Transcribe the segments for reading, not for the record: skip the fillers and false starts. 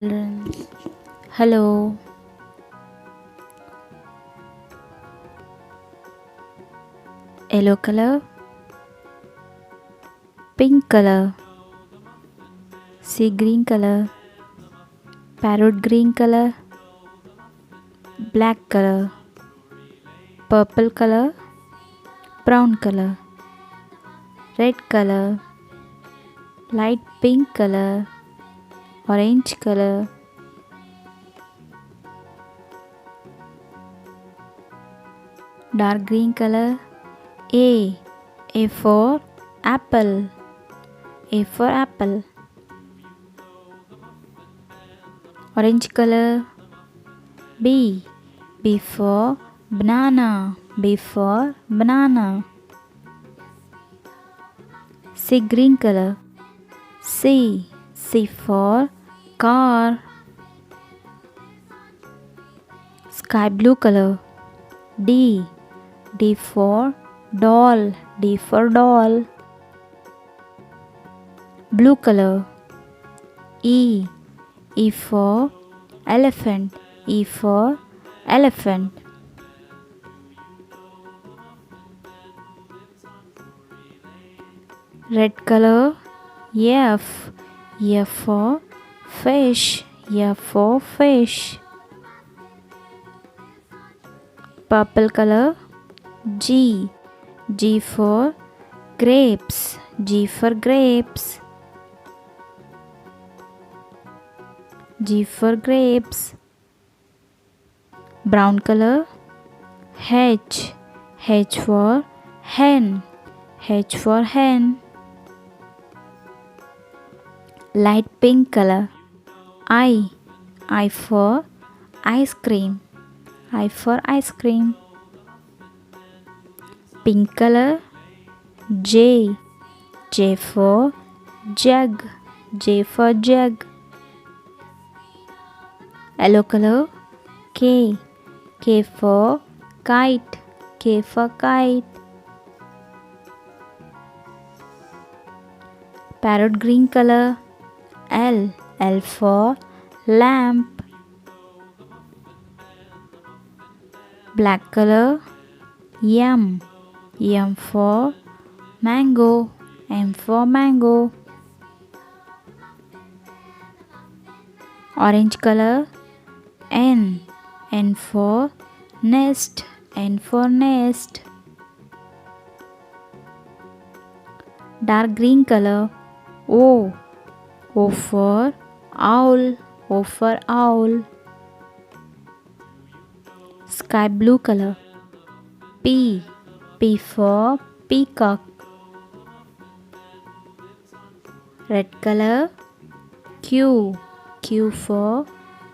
Children. Hello. Yellow color, pink color, sea green color, parrot green color, black color, purple color, brown color, red color, light pink color, orange color, dark green color. A for apple. A for apple. Orange color. B for banana. B for banana. C green color. C for car. Sky blue color. D for doll. D for doll. Blue color. E for elephant. E for elephant. Red color. F for fish. F for fish. Purple color. G for grapes. G for grapes. G for grapes. Brown color. H for hen. H for hen. Light pink color. I for ice cream. I for ice cream. Pink color. J for jug. J for jug. Yellow color. K for kite. K for kite. Parrot green color. L for lamp. Black color. M for mango. M for mango. Orange color. N for nest. N for nest. Dark green color. O for owl. O for owl. Sky blue color. P for peacock. Red color. Q for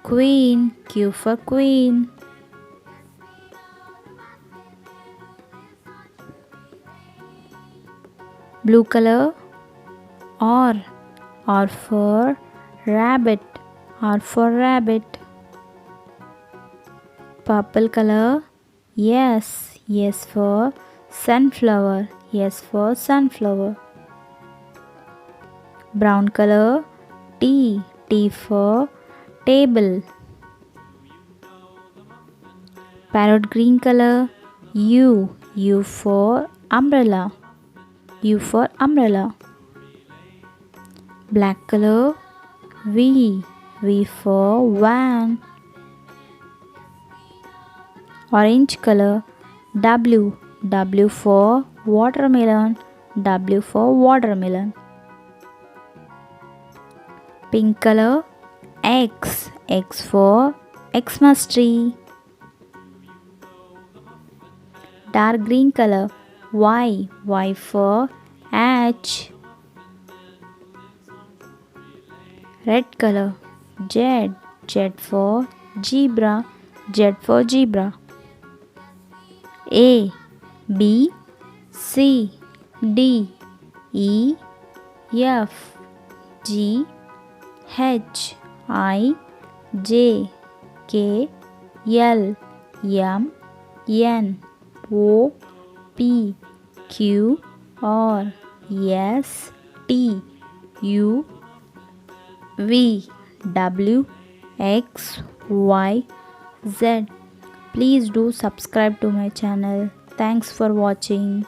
queen. Q for queen. Blue color. R for rabbit. R for rabbit. Purple color. S for sunflower. S for sunflower. Brown color. T for table. Parrot green color. U for umbrella. U for umbrella. Black color. V for van. Orange color. W for watermelon. W for watermelon. Pink color. X for Xmas tree. Dark green color. Y for H. Red color. Z for zebra. Z for zebra. A B C D E F G H I J K L M N O P Q R S T U V W X Y Z. Please do subscribe to my channel. Thanks for watching.